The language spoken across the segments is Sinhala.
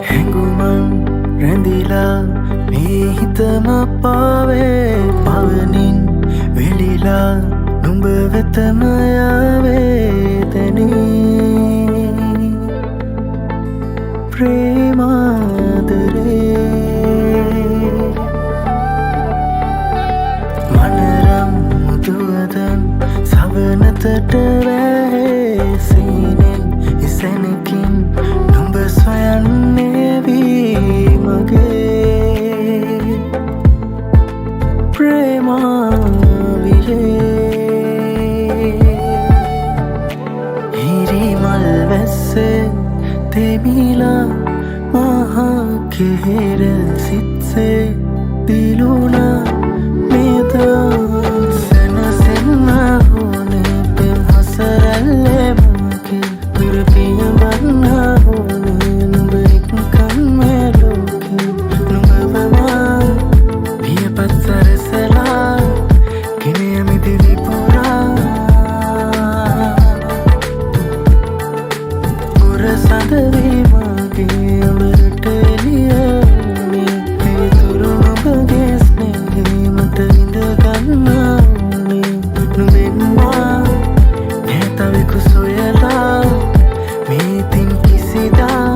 හැඟුමන් රැඳිලා මේ හිතම පාවේ පවනින් වෙලිලා නුඹ වෙතම යාවේතනේ ප්‍රේමාදරේ මනරම් මුදුවදන් සවනතට වැහේ සීනෙන් ඉසැනකින් නුඹ සොයන්නේ වී මගේ ප්‍රේමාවිලේ හිරිමල් වැස්සේ තෙමිලා මහා කෙහෙර සිත්සේ දිලුණා මේදා සැනසෙන්න ඕනේ පෙම් හසරැල්ලේ මගේ දුරපිය වන්න ඕනේ නුඹ එක්කන් මේ ලෝකේ නුඹවමා වියපත් සරසලා ගෙන යමි දිවි පුරා පුර සඳ වේ මගේ අමරට එළියනේ පිවිතුරු නුඹගේ ස්නේහේ මත ඉඳ ගන්න ඕනේ නුඹෙන්වා නැතවෙකු සොයලා මේ තින් කිසිදා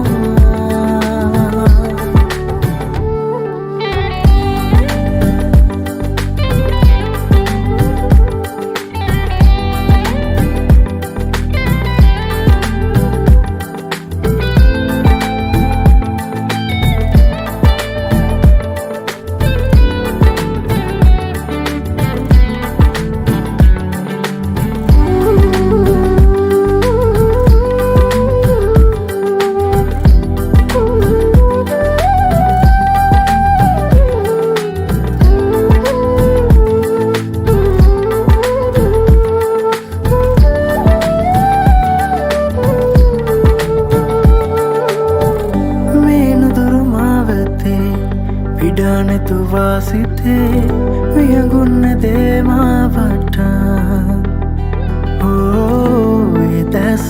විඩානෙතු වාසිතේ වියගුන්න දේමාවට ඒ දැස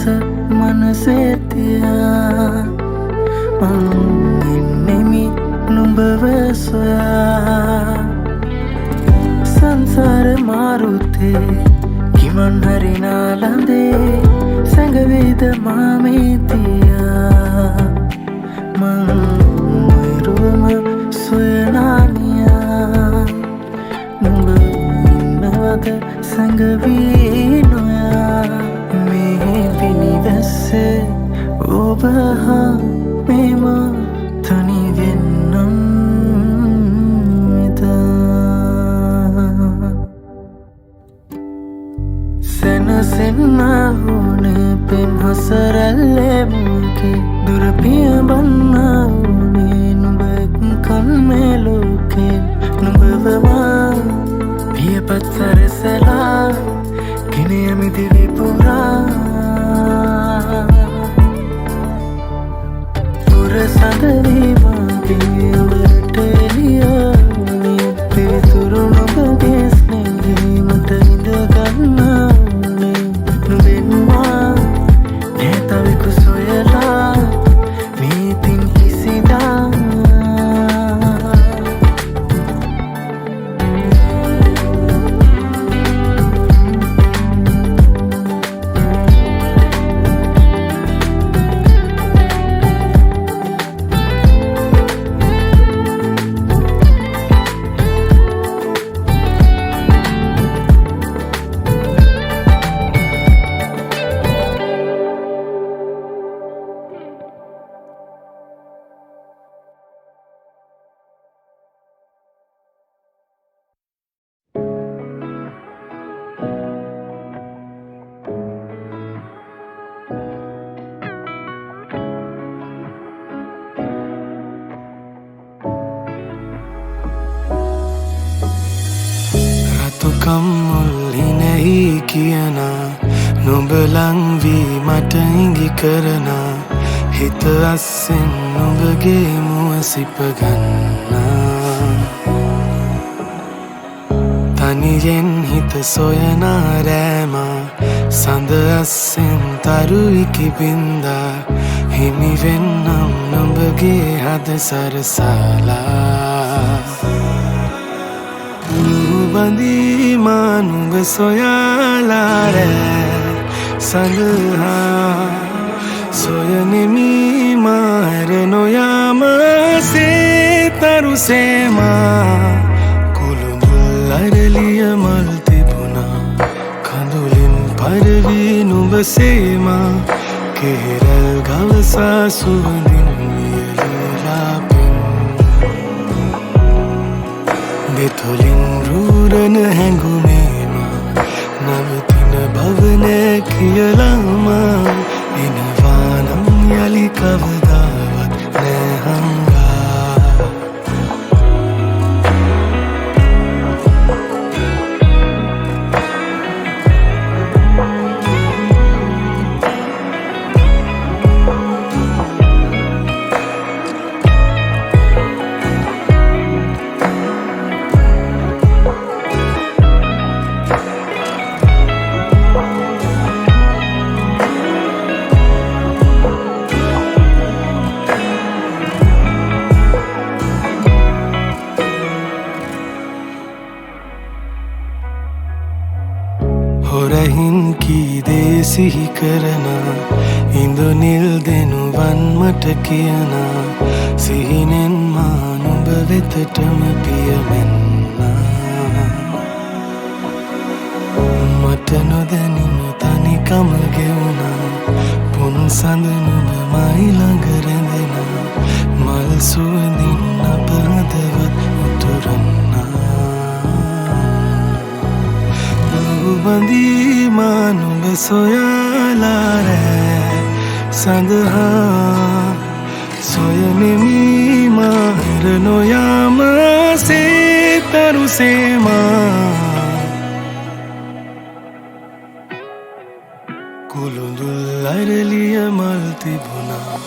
මනසේතියා මං එන්නෙමි නුඹව සොයා සංසාර මාරුතේ කිමන් හරිනාලඳේ සැඟවේද මාමේතියා මං මරුවම සොයනානියා නුඹ ඉන්නවද සැඟවී නොයා මේ පිනිවැස්සේ ඔබ හා මෙම තනි වෙන්නම් එදා සැනසෙන්න ඕනේ පෙම් හසරැල්ලේ මගේ දුරපිය බන්න ඕනේ නුඹ එක්කන් මේ ලෝකේ නුඹවමා වියපත් සරසලා ගෙන යමි දිවි පුරා පුර සඳ වී මගේ අමරට එළියනේ පිවිතුරු නුඹගේ ස්නේහේ මත ඉඳ ගන්න ඕනේ නුඹෙන්වා නැතවෙකු සොයලා මේ තින් කිසිදා කම්මුල් හිනෙහි කියන නුඹ ලං වී මට ඉඟි කරන හිත අස්සෙන් නුඹගේ මුව සිප ගන්නා තනියෙන් හිත සොයනා රෑමා සඳ අස්සෙන් තරුයිකි බින්දා හිමිවෙන්නම් නුඹගේ හද සරසාලා බඳීමා නුඹ සොයාලා රෑ සඳහා සොයනෙමි මාර නොයාම සේතරුසේමා කුළුඳුල් අරලිය මල් තිබුණා කඳුලින් පරවී නුඹ සේමා කෙහෙරල් ගවසා සුවඳින් වියලලාපෙන් දෙතොලින් රූරණ හැඟුමේමා නවතින බවනෑ කියලාමා එනවානම් යලි කවදාවත් නැහංගා හොරහින් කීදේ සිහි කරනා ඉඳුනිල් දෙනුවන් මට කියනා සිහිනෙන් මා නුඹ වෙතටම පියමෙන්නා මට නොදැනිම තනිකම ගෙවුණා පුන් සඳ නුඹ මයි ළඟ රැඳෙනා මල් සුවඳින් අප හදවත් උතුරන්නා බඳීමා නුඹ සොයාලා රෑ සඳහා සොයනෙමි මාර නොයාම සේතරුසේමා කුළුඳුල් අරලිය මල් තිබුණා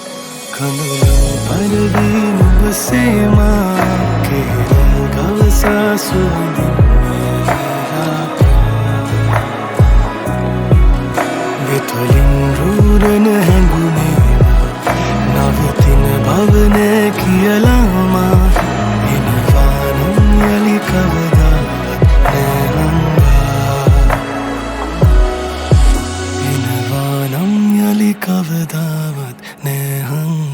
කඳුලින් පරවී නුඹ සේමා කෙහෙරල් ගවසා සුවඳින් දෙතොලින් රූරණ හැඟුමේමා නවතින බවනෑ කියලාමා එනවානම් යලි කවදාවත් නැහංගා එනවානම් යලි කවදාවත් නැහංගා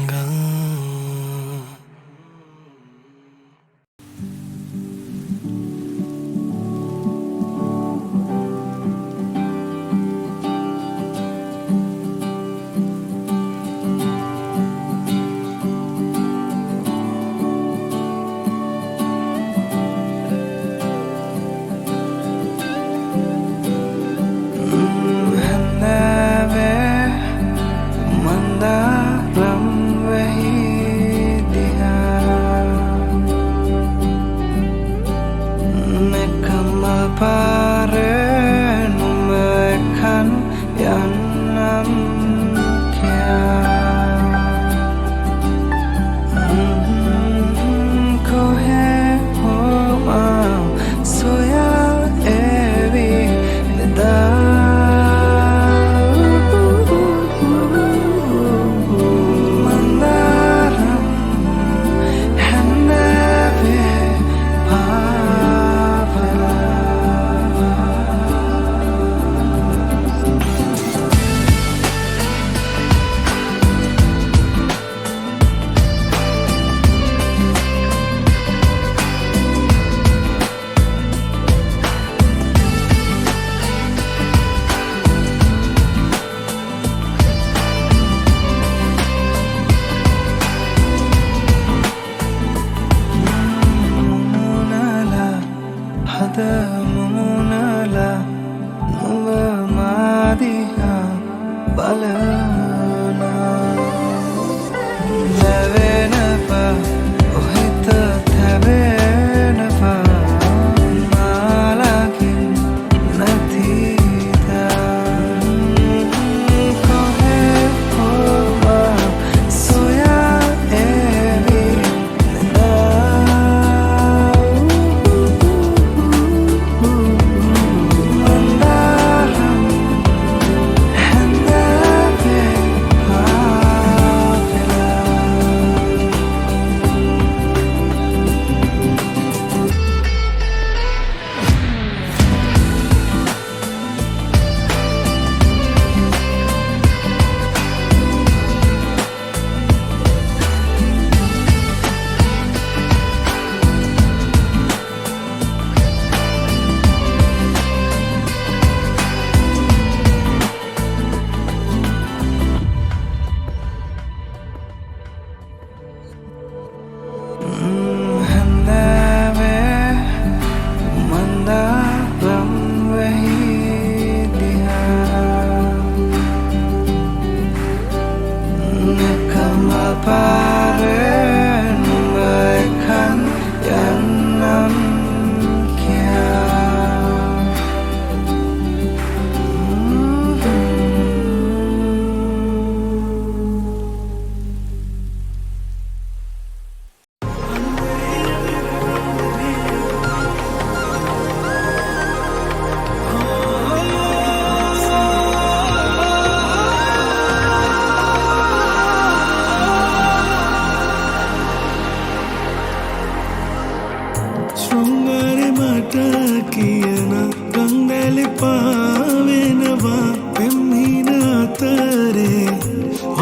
කියන ගංගැලි පාවෙනවා පෙම්හින අතරේ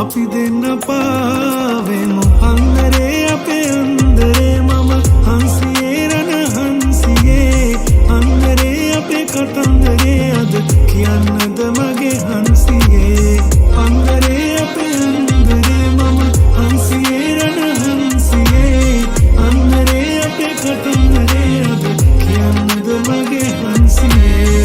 අපි දෙන්න පාවෙමු අන්දරේ අපේ අන්දරේ මම හංසියේ රණ හංසියේ අන්දරේ අපේ කතන්දරේ අද කියන්නද මගේ හංසියේ අන්දරේ අපේ අන්දරේ මම හංසියේ රණ හංසියේ අන්දරේ අපේ කතන්දරේ අද කියන්නද මගේ හංසියේ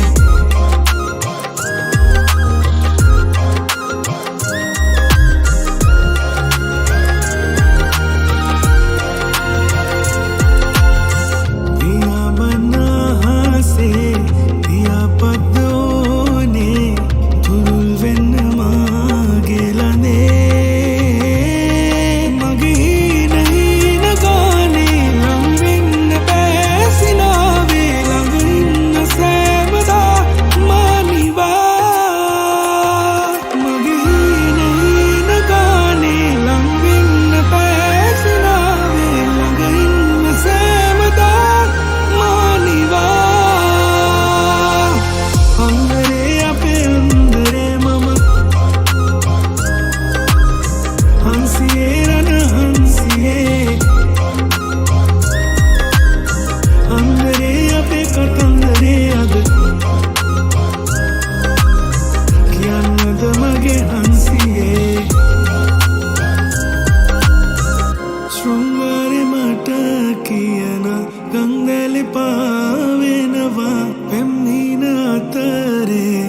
ගංගැලි පාවෙනවා පෙම්හින අතරේ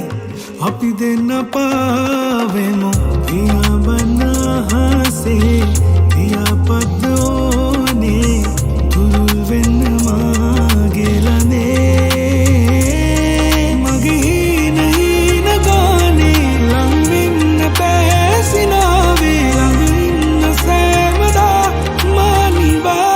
අපි දෙන්න පාවෙමු පියාඹන අහසේ පියාපත් ඕනේ තුරුල් වෙන්න මාගේ ළඟේ මගේ හීන ගානේ ලං වෙන්න පැසිනාවේ ළඟ ඉන්න සෑමදා මානිවා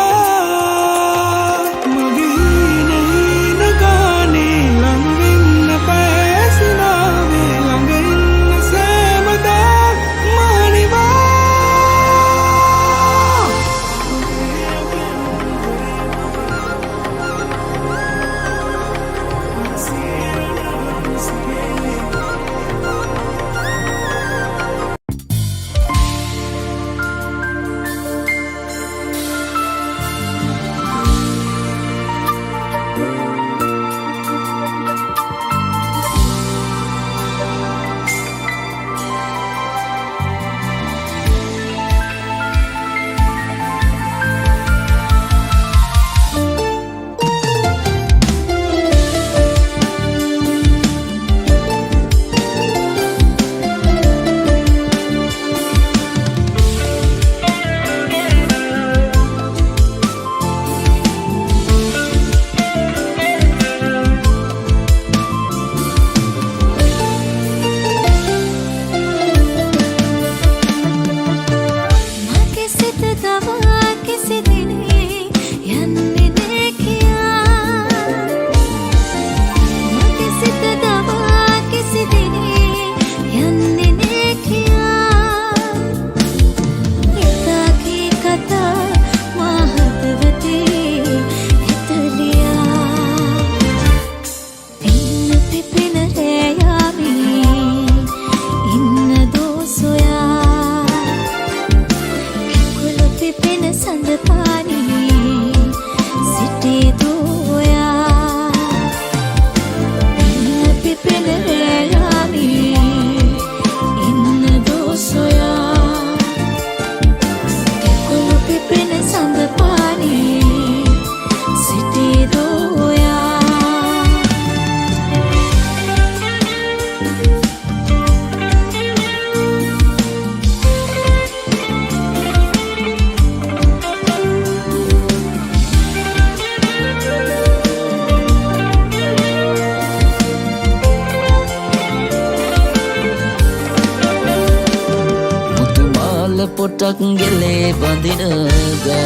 පොටක් ගෙලේ බඳිනදා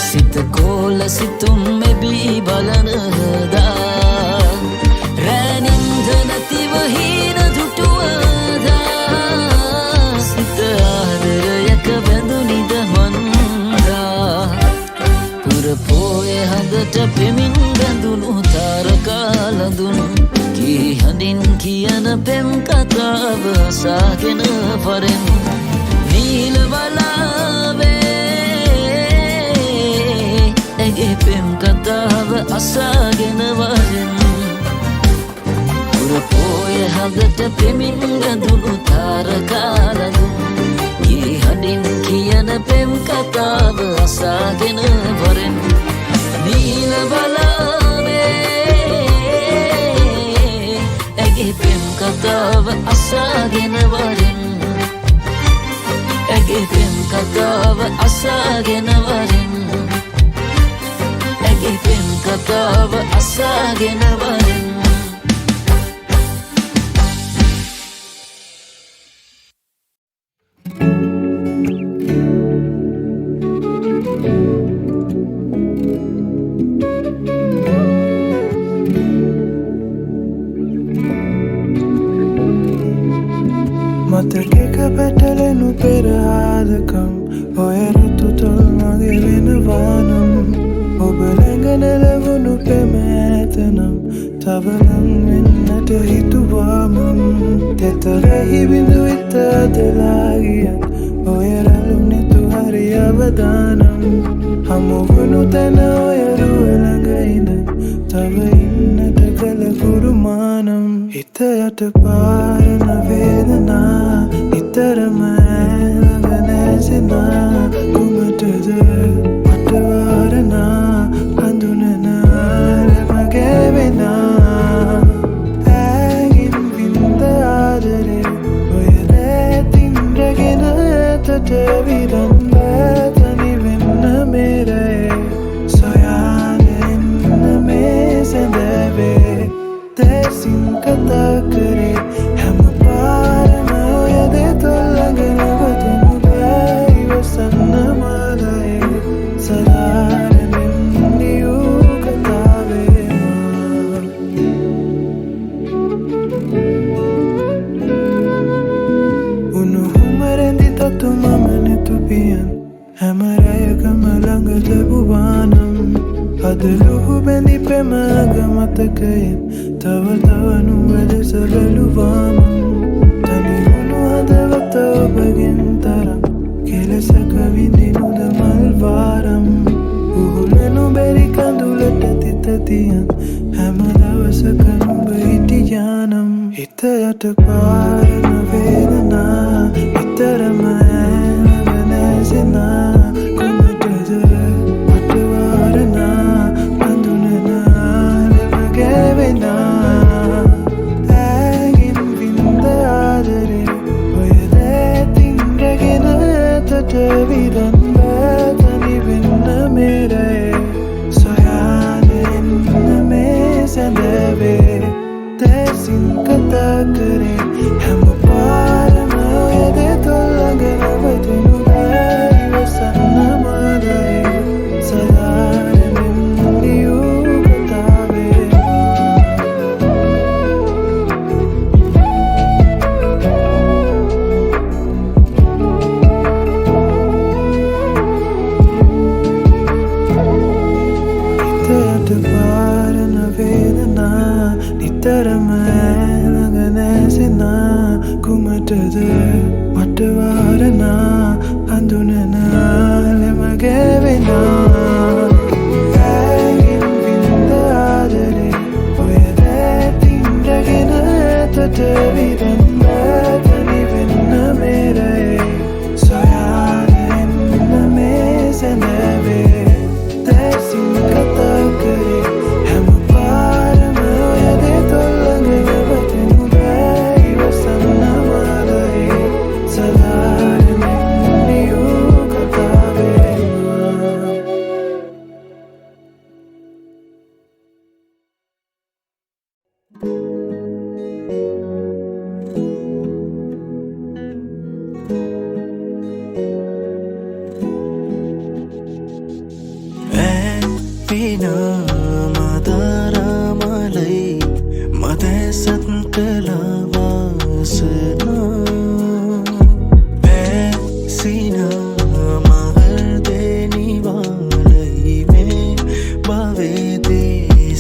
සිත කෝල සිතුම් මෙබී බලනදා රැනින්ද නැතිව හීන දුටුවදා සිත ආදරයක බැඳුනිද මන්දා පුරපෝය හඳට පෙමින් බැඳුණු තාරකාලඳුන් කී හඬින් කියන පෙම් කතාව අසාගෙන වරෙන් නීල වලාවේ ඇගේ පෙම් කතාව අසාගෙන වරෙන් පුරපෝය හදට පෙමින් බැඳුණු තාරකාලඳුන් කී හඬින් කියන පෙම් කතාව අසාගෙන වරෙන් නීල වලාවේ ඇගේ පෙම් කතාව අසාගෙන වරෙන් ඇගේ පෙම් කතාව අසාගෙන වරෙන් ඇගේ පෙම් කතාව අසාගෙන වරෙන් මතකෙක පැටලෙනු පෙරහාදකම් ඔය රුතුතොල් මගේ වෙනවානම් ඔබ ලැඟනැලවුණු පෙම ඇතනම් තවලං වෙන්නට හිතුවාමම් තෙතරෙහි බිඳු ඉත අදලාගියත් ඔය රැලු නෙතු හරි අවදානම් හමුවුණු තැන ඔය රුවලඟයිද තව ඉන්නට කළ කුරුමානම් හිත යට පාරන වේදනා නිතරම ළඟ නැසෙනා කුමටද මට වාරනා හඳුනන මගේ වෙනා ඇගින් වින්ද ආදරේ ඔය රැතින් රැගෙන ඇතට විරන් තනි වෙන්න මේරේ සොයාන එන්න මේ සැඳැවේ දැසින් කතා කරේ හැම පාරම ඔය දෙතොල් ළඟ නවතුණු බෑ ඉවසන්න මාලයේ සදාරමින් ලියූ කතාවේ උණුහුම රැඳි තතු මම නැතු පියන් හැම රැයකම ළඟ ලැබුවානම් අද ලුහු බැඳි පෙමග මතකයෙන් තව නුවද සලලුවාම තනිවුණු හදවත ඔබගෙන් තරම් කෙලෙසක විඳිනුද මල්වාරම් උහුලනු බැරි කඳුලට තිත තියන් හැම දවසක නුඹ හිටියානම් හිත යට පාරන වේදනා නිතරම ළඟ නැසෙනා කුමටද මට වාරනා හඳුනන මගේ වෙනා ඇගින් වින්ද ආදරේ ඔය දැතින් රැගෙන ඇතට විරන් තනි වෙන්න මේරේ සොයාන එන්න මේ සැඳැවේ දැසින් කතා කරේ හැම පාරම ඔය දෙතොල් ළඟ නවතුණු බෑ ඉවසන්න මාලයේ සදාරමින් ලියූ කතාවේ හිතට පාරන වේදනා නිතරම ළඟ නැසෙනා කුමටද මට වාරනා හඳුනන මගේ වෙනා ඇගින් වින්ද ආදරේ ඔය රැතින් රැගෙන ඇතට විරන් තනි වෙන්න මේරේ සොයාන එන්න මේ සැඳැවේ දැසින් කතා කරේ හැම පාරම ඔය දෙතොල් ළඟ නවතුණු බෑ ඉවසන්න මාලයේ සදාරමින් ලියූ කතාවේ මදරමලයි මදැසත් කලවාසනා පැසින මහර්දෙනිවාලයි මේ භවේදේ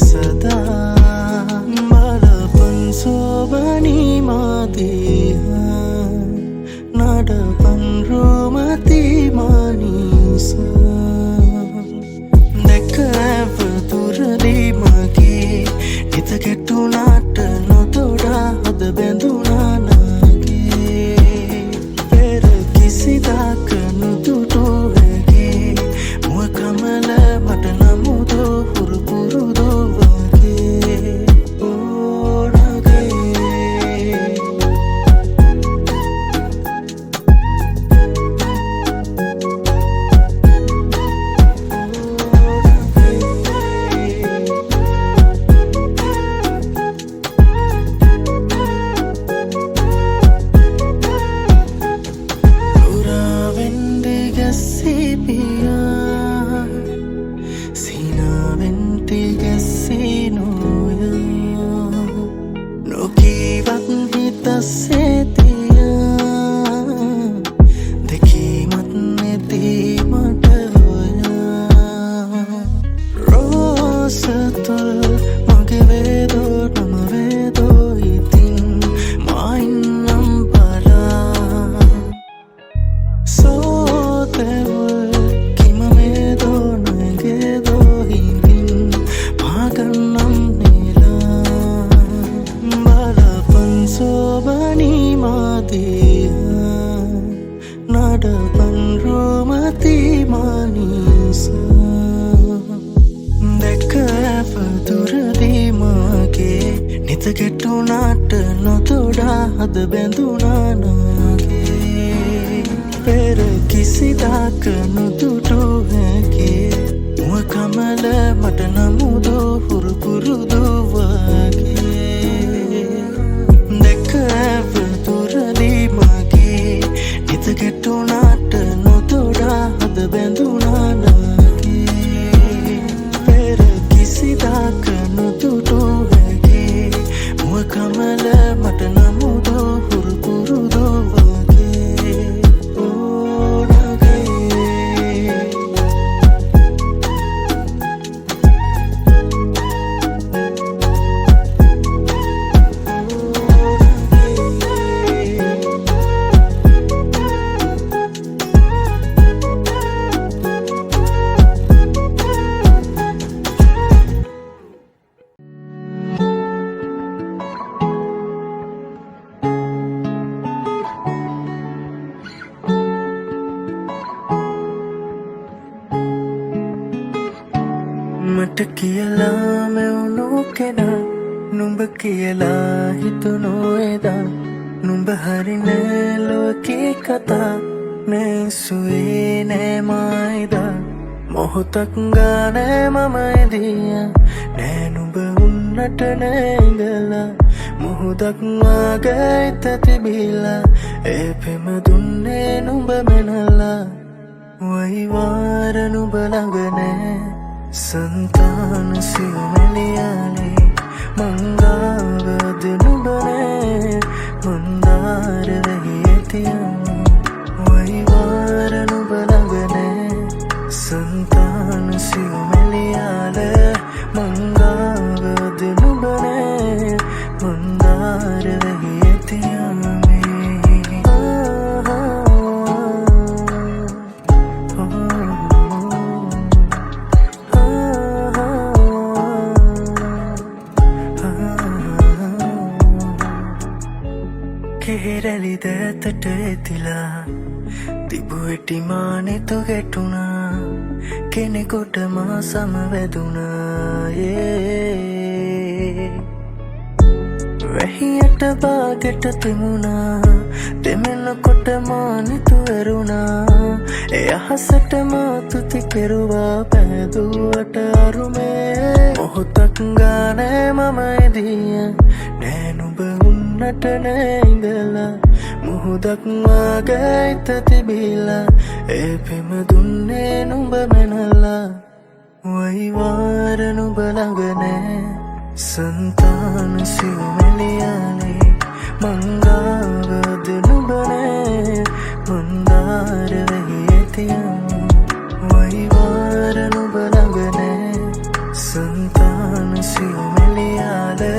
दिया නඩපන් රෝමති මානිසා දැක ඇපතුරදී මාගේ නිත ගැටුනාට නොතොඩා හද බැඳුනානාගේ පෙර කිසිදාක නොදුටු හැකේ මුව කමල මට නමුදු හුරු පුරුදු වගේ දැක ඇපතුරදී මාගේ නිත ගැටුනාට නොතොඩා හද බැඳුනානාගේ පෙර කිසිදාක නොදුටු හැකේ මුව කමල මට නමුදු හුරු පුරුදු වගේ මට කියලා මෙවුණු කෙනා නුඹ කියලා හිතුණු එදා නුඹ හරිනේ ලෝකේ කතා නැසුවේ නෑ මායිදා මොහොතක් ගානේ මම එදියා නෑ නුඹ උන්නට නෑගලා මුහුදක් වාගේ හිත තිබිලා ඒ පෙම දුන්නේ නුඹ මෙනලා වයිවාර නුඹ ළඟ නෑ संतान सिमलियाले मंगावद नुबने मंदार रहियतिया वहीवार नुबलगने संतान सिमलियाले मंगावद नुबने मंदार रहियतिया කෙහෙරැලි දැතට ඇතිලා තිබු ඇටි මානෙතු ගැටුණා කෙනෙකුට මා සමවැදුණා වැහියට බාගෙට තිමුණා දෙමෙනකොට මානෙතු ඇරුණා එය අහසට මාතුති කෙරුවා පැදුවට අරුමේ මොහොතක් ගානේ මම එදිය නෑ නුඹ උන්නට නෑඉඳලා මුහුදක් වාගේ හිත තිබිලා ඒ පෙම දුන්නේ නුඹ මෙනලා වයිවාර නුඹ ළඟ නෑ संतान सिमलियाले मंगावद नुबने मंदार रहियतिया वहीवार नुब ළඟ संतान सिमलियाले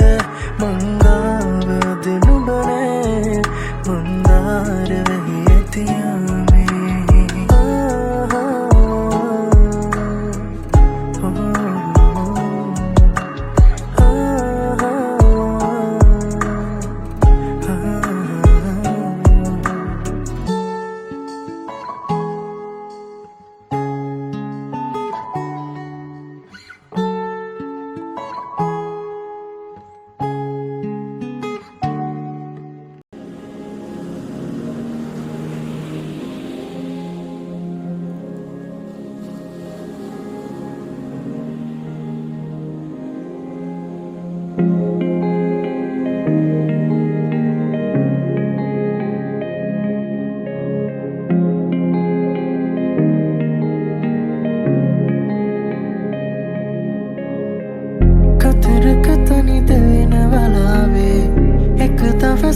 मंगावद नुबने मंदार रहियतिया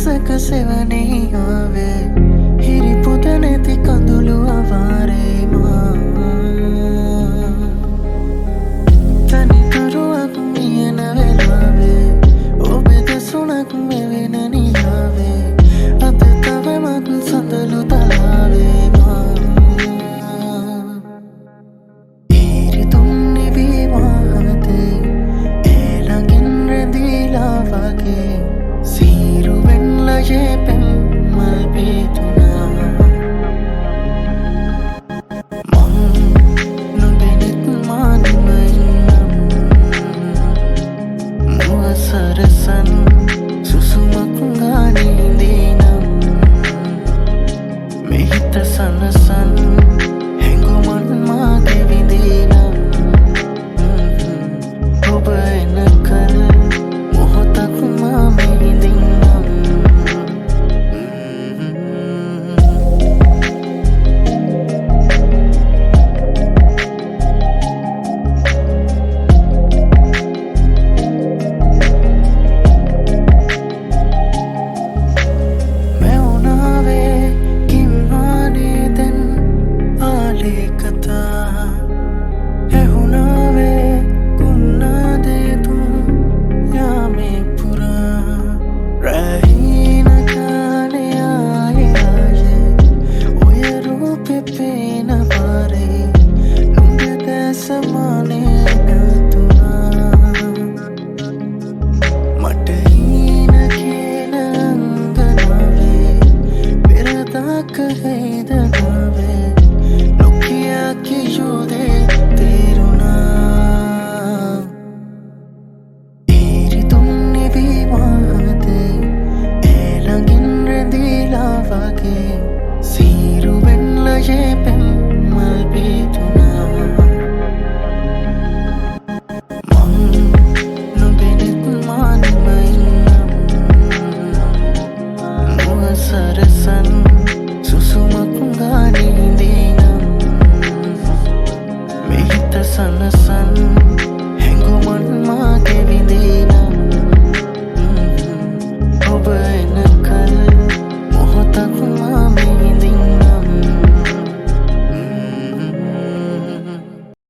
සක සෙවනේ ආවේ හිරිපුත නැති කඳුළු අවාරේ